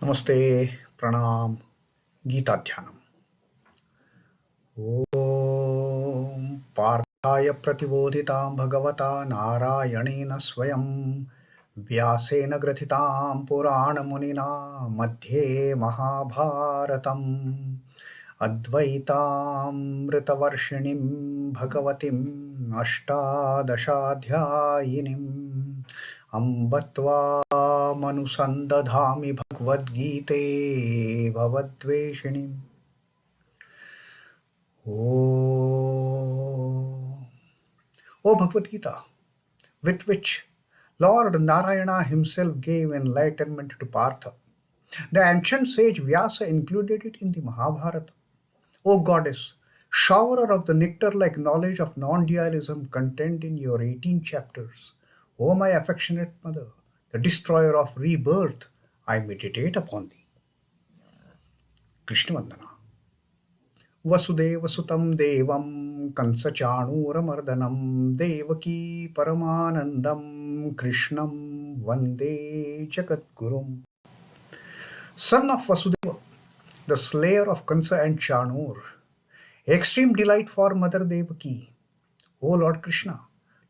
Namaste, Pranam, Gita Dhyanam. Om Parthaya Pratibodhitam Bhagavata Narayanena Swayam Vyasena Grathitam Purana Munina Madhye Mahabharatam Advaitam Ritavarshinim Bhagavatim Ashtadashadhyayinim Ambatva Manusandadhami Bhagavad Gite Bhavadveshinim. Oh Bhagavad Gita, with which Lord Narayana himself gave enlightenment to Partha. The ancient sage Vyasa included it in the Mahabharata. O goddess, showerer of the nectar-like knowledge of non-dualism contained in your 18 chapters, O my affectionate mother, the destroyer of rebirth, I meditate upon thee. Krishna Vandana. Vasudeva Sutam Devam Kansachanuramardanam Devaki Paramanandam Krishnam Vande Jagadgurum. Son of Vasudeva, the slayer of Kansa and Chanur, extreme delight for Mother Devaki, O Lord Krishna,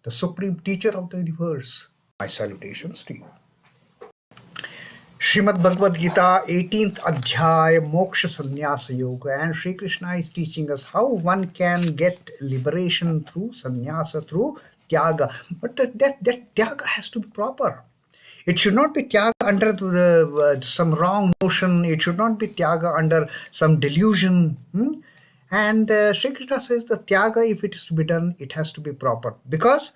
the supreme teacher of the universe, my salutations to you. Srimad Bhagavad Gita, 18th Adhyaya, Moksha Sannyasa Yoga, and Sri Krishna is teaching us how one can get liberation through sannyasa, through tyaga. But that tyaga has to be proper. It should not be tyaga under some wrong notion. It should not be tyaga under some delusion. And Sri Krishna says the tyaga, if it is to be done, it has to be proper. Because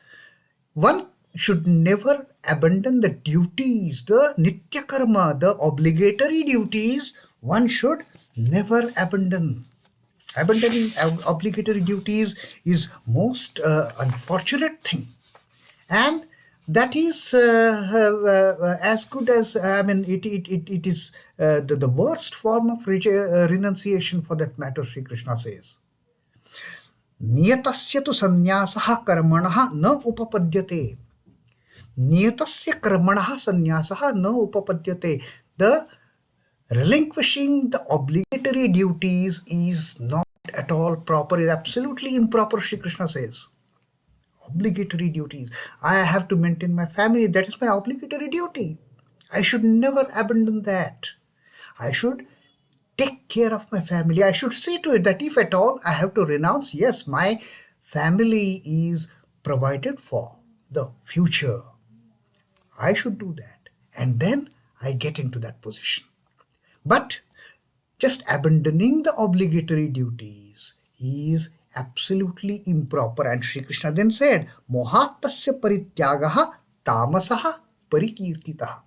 one should never abandon the duties, the nityakarma, the obligatory duties, one should never abandon. Abandoning obligatory duties is most unfortunate thing. And that is as good as, it is the worst form of renunciation for that matter, Sri Krishna says. Niyatasya tu sannyasaha karmanaha na upapadyate. Niyatasya karmanaha sannyasaha na upapadyate. The relinquishing the obligatory duties is not at all proper, is absolutely improper, Sri Krishna says. Obligatory duties. I have to maintain my family. That is my obligatory duty. I should never abandon that. I should take care of my family. I should see to it that if at all I have to renounce, yes, my family is provided for the future. I should do that. And then I get into that position. But just abandoning the obligatory duties is absolutely improper. And Sri Krishna then said, Mohat tasya parityagaha tamasaha parikirtitaha.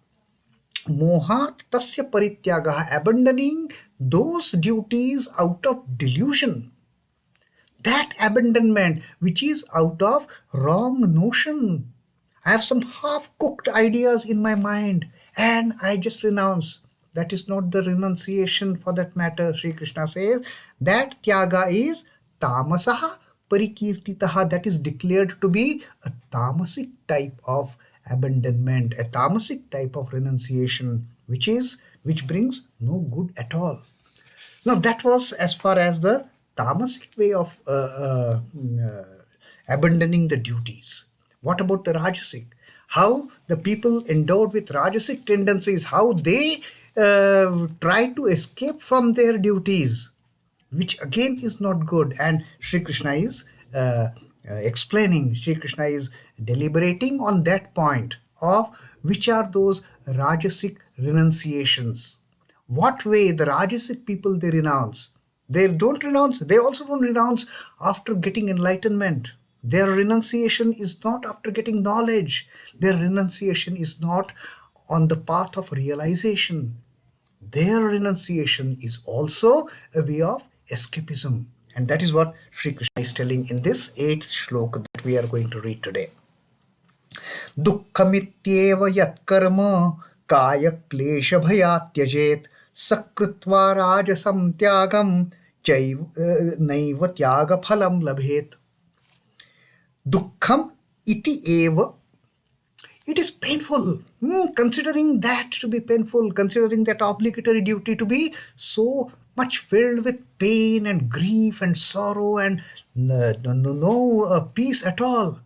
Mohat tasya parityagaha, abandoning those duties out of delusion. That abandonment which is out of wrong notion. I have some half-cooked ideas in my mind and I just renounce. That is not the renunciation for that matter. Sri Krishna says that tyaga is tamasaha parikirtitaha, that is declared to be a tamasic type of abandonment, a tamasic type of renunciation, which brings no good at all. Now that was as far as the tamasic way of abandoning the duties. What about the rājasic? How the people endowed with rājasic tendencies, how they try to escape from their duties, which again is not good. And Sri Krishna is explaining, Sri Krishna is deliberating on that point of which are those rājasic renunciations. What way the rājasic people they renounce? They don't renounce, they also don't renounce after getting enlightenment. Their renunciation is not after getting knowledge. Their renunciation is not on the path of realization. Their renunciation is also a way of escapism. And that is what Sri Krishna is telling in this 8th shloka that we are going to read today. Duḥkhamityeva yatkarma kāyakleśabhayāttyajet kṛtvā rājasaṃ tyāgaṃ naiva tyāgaphalaṃ labhet. Duḥkham iti eva. It is painful. Considering that to be painful, considering that obligatory duty to be so much filled with pain and grief and sorrow and no peace at all.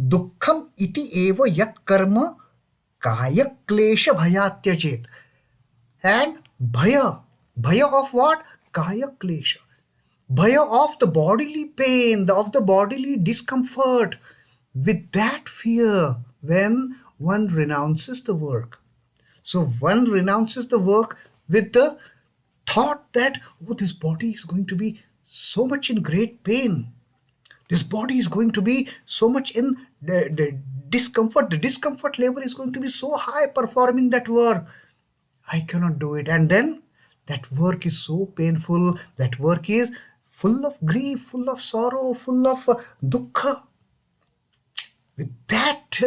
duḥkhamityeva yatkarma kāyakleśabhayāttyajet. And bhaya of what? Kāyaklesha. Bhaya of the bodily pain, of the bodily discomfort. With that fear, when one renounces the work. So one renounces the work with the thought that, oh, this body is going to be so much in great pain. This body is going to be so much in the discomfort. The discomfort level is going to be so high performing that work. I cannot do it. And then that work is so painful. That work is full of grief, full of sorrow, full of dukkha. With that,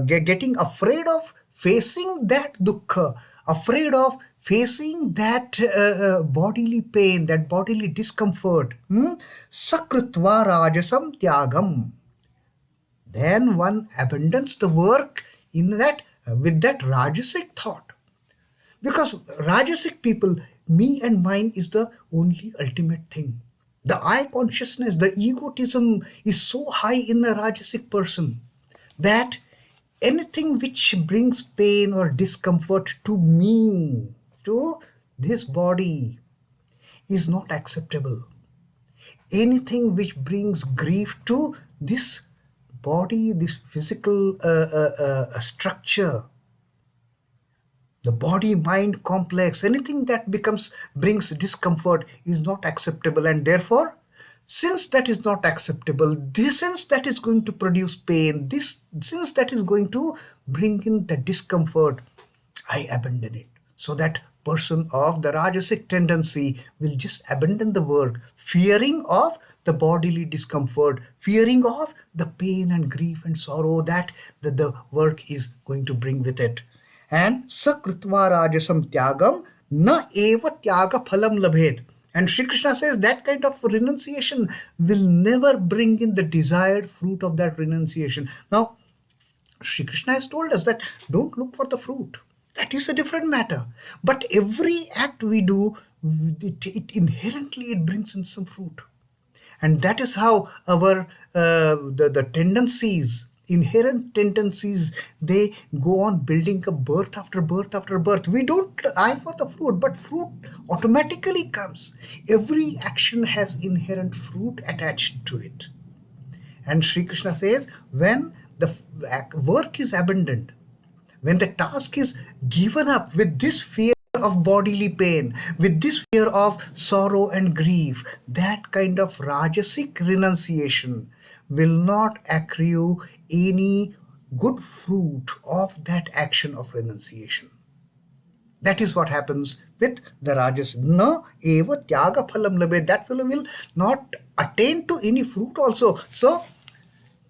getting afraid of facing that dukkha, afraid of facing that bodily pain, that bodily discomfort. kṛtvā rājasaṃ tyāgaṃ. Then one abandons the work in that with that rājasic thought. Because rājasic people, me and mine is the only ultimate thing. The I consciousness, the egotism is so high in the rājasic person that anything which brings pain or discomfort to me, to this body, is not acceptable. Anything which brings grief to this body, this physical structure, the body-mind complex, anything that brings discomfort is not acceptable. And therefore, since that is not acceptable, since that is going to produce pain, since that is going to bring in the discomfort, I abandon it. So that person of the rājasic tendency will just abandon the work, fearing of the bodily discomfort, fearing of the pain and grief and sorrow that the work is going to bring with it. And kṛtvā rājasaṃ tyāgaṃ naiva tyāgaphalaṃ labhet. And Sri Krishna says that kind of renunciation will never bring in the desired fruit of that renunciation. Now, Sri Krishna has told us that don't look for the fruit. That is a different matter. But every act we do, it inherently brings in some fruit. And that is how our the tendencies, inherent tendencies, they go on building up birth after birth after birth. We don't eye for the fruit, but fruit automatically comes. Every action has inherent fruit attached to it. And Sri Krishna says, when the work is abandoned, when the task is given up with this fear of bodily pain, with this fear of sorrow and grief, that kind of rājasic renunciation will not accrue any good fruit of that action of renunciation. That is what happens with the rajas. Naiva tyāgaphalaṃ labhet. That fellow will not attain to any fruit also. So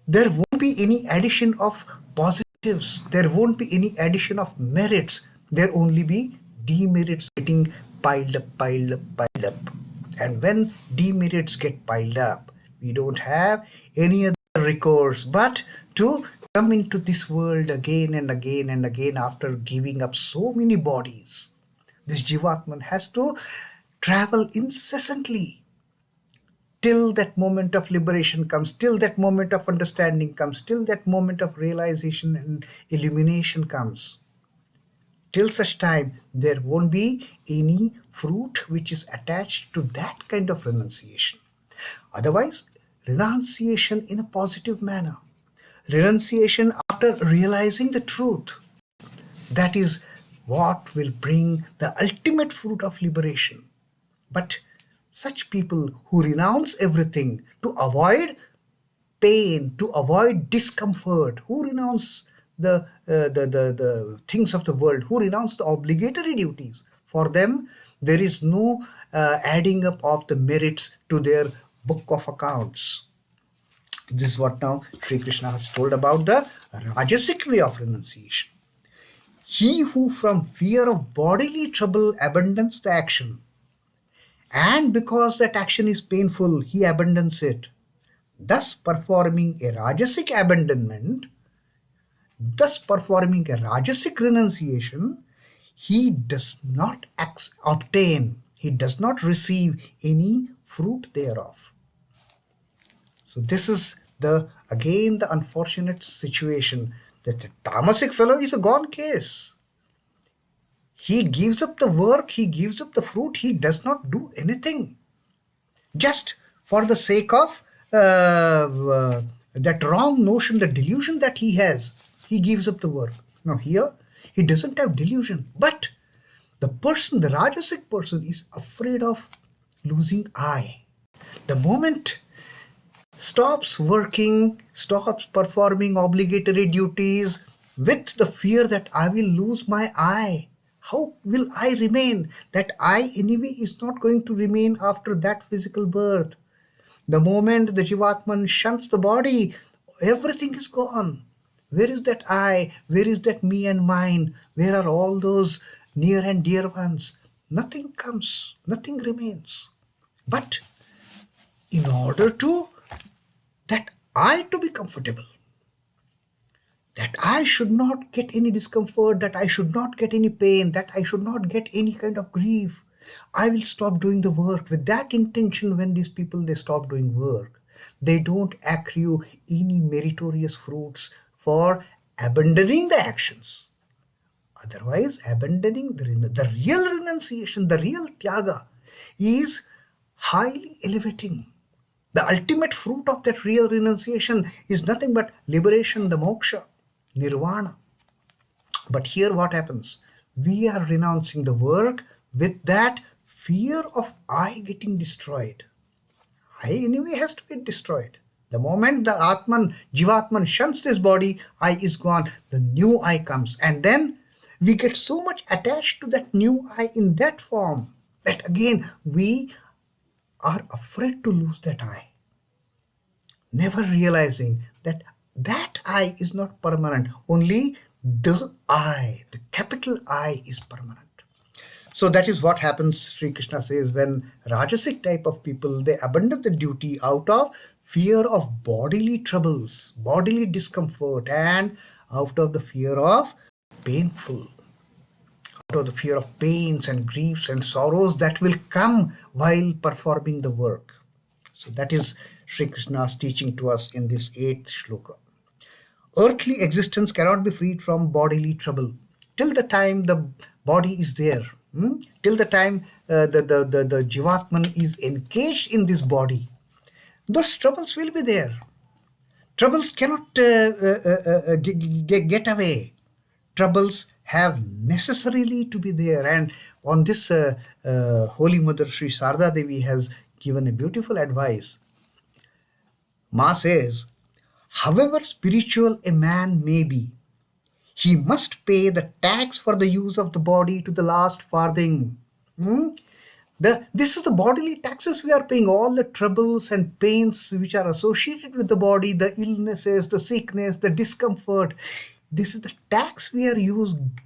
there won't be any addition of positives. There won't be any addition of merits. There only be demerits getting piled up. And when demerits get piled up, we don't have any other recourse but to come into this world again and again and again after giving up so many bodies. This Jivatman has to travel incessantly till that moment of liberation comes, till that moment of understanding comes, till that moment of realization and illumination comes. Till such time, there won't be any fruit which is attached to that kind of renunciation. Otherwise, renunciation in a positive manner, renunciation after realizing the truth, that is what will bring the ultimate fruit of liberation. But such people who renounce everything to avoid pain, to avoid discomfort, who renounce the things of the world, who renounce the obligatory duties, for them there is no adding up of the merits to their book of accounts. This is what now Sri Krishna has told about the rājasic way of renunciation. He who from fear of bodily trouble abandons the action, and because that action is painful, he abandons it, thus performing a rājasic abandonment, thus performing a rajasic renunciation, he does not obtain, he does not receive any fruit thereof. So this is again the unfortunate situation, that the tamasic fellow is a gone case. He gives up the work, he gives up the fruit, he does not do anything. Just for the sake of that wrong notion, the delusion that he has, he gives up the work. Now here, he doesn't have delusion, but the rajasic person is afraid of losing I. The moment stops working, stops performing obligatory duties with the fear that I will lose my I. How will I remain? That I anyway is not going to remain after that physical birth. The moment the Jivatman shuns the body, everything is gone. Where is that I? Where is that me and mine? Where are all those near and dear ones? Nothing comes, nothing remains. But in order to that I to be comfortable, that I should not get any discomfort, that I should not get any pain, that I should not get any kind of grief, I will stop doing the work. With that intention, when these people, they stop doing work, they don't accrue any meritorious fruits for abandoning the actions. Otherwise, abandoning the real renunciation, the real tyaga is highly elevating. The ultimate fruit of that real renunciation is nothing but liberation, the moksha, nirvana. But here what happens? We are renouncing the work with that fear of I getting destroyed. I anyway has to get destroyed. The moment the Atman, Jivatman shuns this body, I is gone, the new I comes. And then we get so much attached to that new I in that form that again we are afraid to lose that I. Never realizing that I is not permanent. Only the I, the capital I, is permanent. So that is what happens, Sri Krishna says, when Rajasic type of people, they abandon the duty out of fear of bodily troubles, bodily discomfort, and out of the fear of painful, out of the fear of pains and griefs and sorrows that will come while performing the work. So that is Sri Krishna's teaching to us in this 8th shloka. Earthly existence cannot be freed from bodily trouble. Till the time the body is there, till the time the Jivatman is engaged in this body, those troubles will be there. Troubles cannot get away. Troubles have necessarily to be there. And on this, Holy Mother Sri Sarda Devi has given a beautiful advice. Ma says, however spiritual a man may be, he must pay the tax for the use of the body to the last farthing. This is the bodily taxes we are paying, all the troubles and pains which are associated with the body, the illnesses, the sickness, the discomfort. This is the tax we are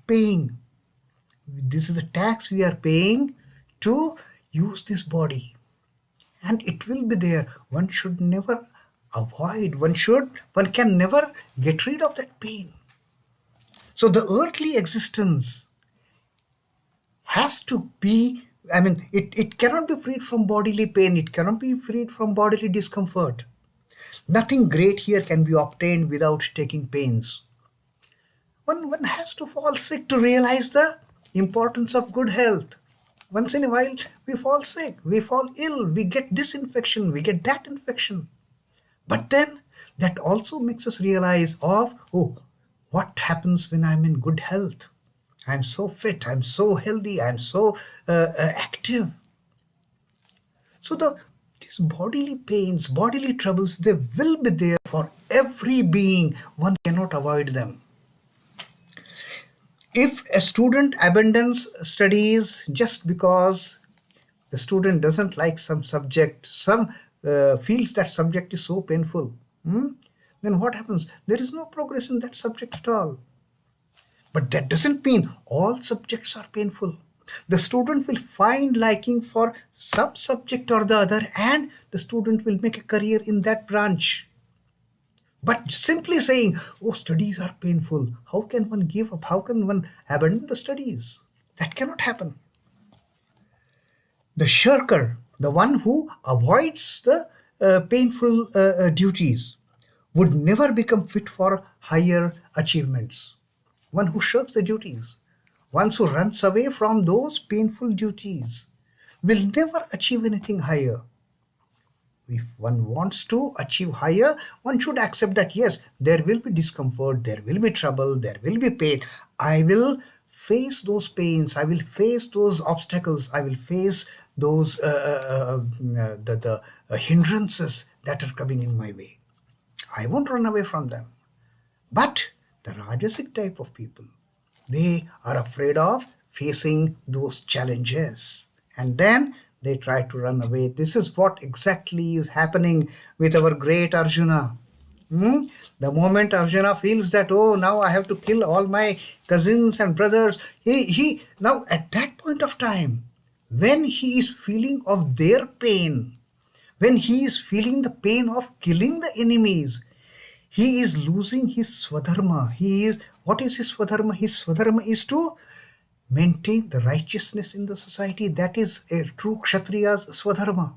paying. This is the tax we are paying to use this body. And it will be there. One should never avoid, one can never get rid of that pain. So the earthly existence has to be, it cannot be freed from bodily pain, it cannot be freed from bodily discomfort. Nothing great here can be obtained without taking pains. One has to fall sick to realize the importance of good health. Once in a while, we fall sick, we fall ill, we get this infection, we get that infection. But then that also makes us realize of, what happens when I'm in good health? I'm so fit, I'm so healthy, I'm so active. So these bodily pains, bodily troubles, they will be there for every being. One cannot avoid them. If a student abandons studies just because the student doesn't like some subject, feels that subject is so painful, then what happens? There is no progress in that subject at all. But that doesn't mean all subjects are painful. The student will find liking for some subject or the other, and the student will make a career in that branch. But simply saying, oh, studies are painful, how can one give up? How can one abandon the studies? That cannot happen. The shirker, the one who avoids the painful duties, would never become fit for higher achievements. One who shirks the duties, one who runs away from those painful duties, will never achieve anything higher. If one wants to achieve higher, one should accept that yes, there will be discomfort, there will be trouble, there will be pain. I will face those pains, I will face those obstacles, I will face those the hindrances that are coming in my way. I won't run away from them. But the Rajasic type of people, they are afraid of facing those challenges. And then they try to run away. This is what exactly is happening with our great Arjuna. The moment Arjuna feels that, oh, now I have to kill all my cousins and brothers, he now at that point of time, when he is feeling of their pain, when he is feeling the pain of killing the enemies, he is losing his swadharma. What is his swadharma? His swadharma is to maintain the righteousness in the society. That is a true Kshatriya's swadharma.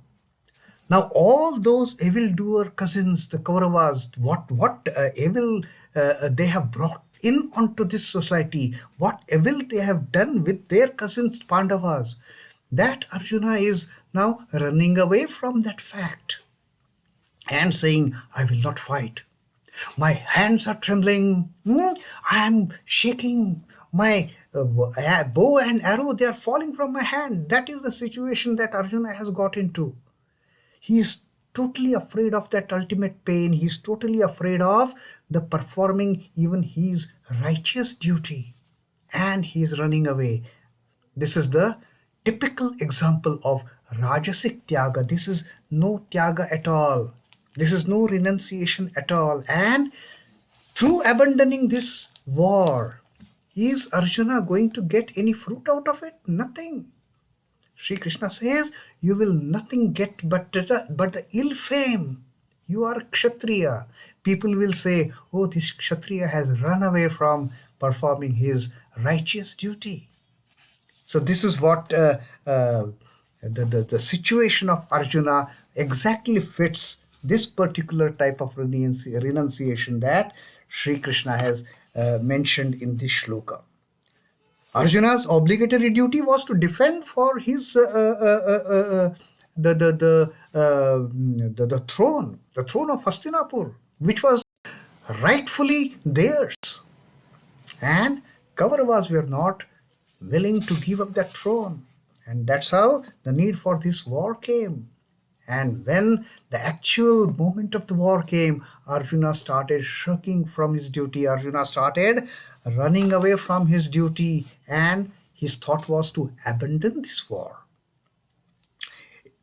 Now all those evil-doer cousins, the Kauravas, what evil they have brought in onto this society, what evil they have done with their cousins Pandavas, that Arjuna is now running away from that fact and saying, I will not fight. My hands are trembling. I am shaking. My bow and arrow, they are falling from my hand. That is the situation that Arjuna has got into. He is totally afraid of that ultimate pain. He is totally afraid of the performing even his righteous duty. And he is running away. This is the typical example of Rajasic Tyaga. This is no Tyaga at all. This is no renunciation at all. And through abandoning this war, is Arjuna going to get any fruit out of it? Nothing. Sri Krishna says, you will nothing get but the ill fame. You are Kshatriya. People will say, oh, this Kshatriya has run away from performing his righteous duty. So this is what the situation of Arjuna exactly fits this particular type of renunciation that Sri Krishna has mentioned in this shloka. Arjuna's obligatory duty was to defend for his the throne of Hastinapur, which was rightfully theirs, and Kauravas were not willing to give up that throne, and that's how the need for this war came. And when the actual moment of the war came, Arjuna started shirking from his duty. Arjuna started running away from his duty, and his thought was to abandon this war.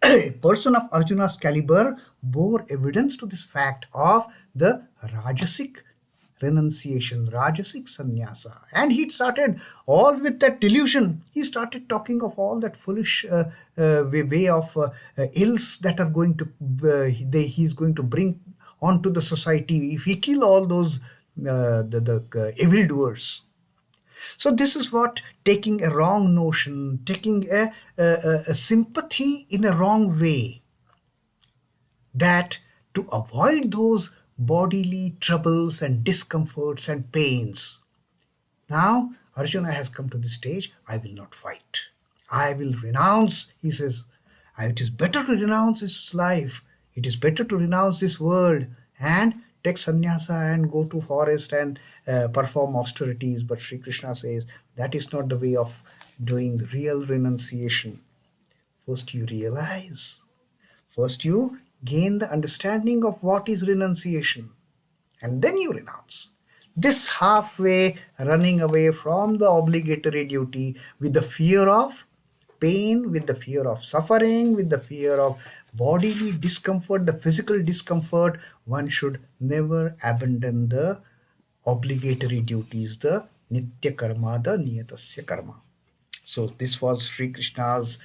A person of Arjuna's caliber bore evidence to this fact of the Rajasic renunciation, Rajasic sannyasa. And he started all with that delusion. He started talking of all that foolish way of ills that are going to, he's going to bring onto the society if he kill all those the evildoers. So this is what taking a wrong notion, taking a sympathy in a wrong way, that to avoid those bodily troubles and discomforts and pains. Now Arjuna has come to the stage, I will not fight. I will renounce, he says. It is better to renounce this life. It is better to renounce this world and take sannyasa and go to forest and perform austerities. But Sri Krishna says that is not the way of doing real renunciation. First you realize. First you gain the understanding of what is renunciation, and then you renounce. This halfway running away from the obligatory duty with the fear of pain, with the fear of suffering, with the fear of bodily discomfort, the physical discomfort, one should never abandon the obligatory duties, the nitya karma, the niyatasya karma. So this was Sri Krishna's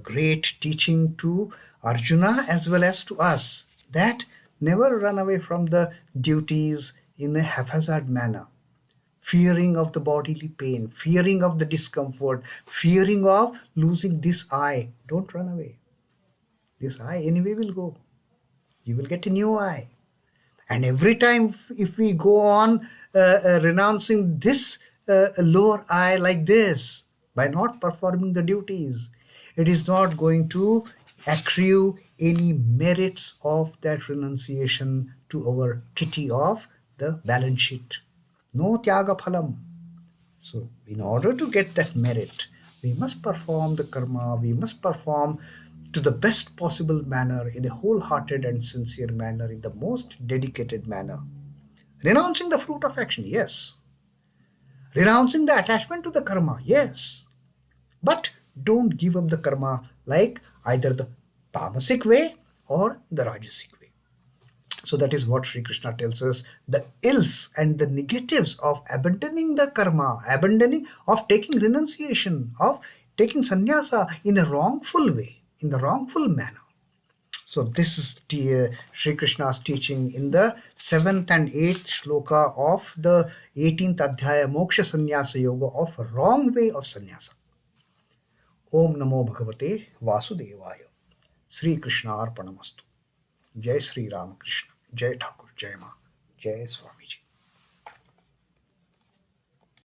great teaching to Arjuna as well as to us, that Never run away from the duties in a haphazard manner, fearing of the bodily pain, fearing of the discomfort, fearing of losing this eye. Don't run away. This eye anyway will go. You will get a new eye. And every time, if we go on renouncing this lower eye like this, by not performing the duties, it is not going to accrue any merits of that renunciation to our kitty of the balance sheet. No tyāgaphalaṃ. So, in order to get that merit, we must perform the karma, we must perform to the best possible manner, in a wholehearted and sincere manner, in the most dedicated manner. Renouncing the fruit of action, yes. Renouncing the attachment to the karma, yes. But don't give up the karma like either the tamasic way or the rajasic way. So that is what Sri Krishna tells us, the ills and the negatives of abandoning the karma, abandoning, of taking renunciation, of taking sannyasa in a wrongful way, in the wrongful manner. So this is Sri Krishna's teaching in the 7th and 8th shloka of the 18th adhyaya moksha sannyasa yoga, of a wrong way of sannyasa. Om Namo Bhagavate Vasudevaya. Sri Krishna Arpanamastu. Jai Sri Ramakrishna. Jai Thakur. Jai Ma. Jai Swamiji.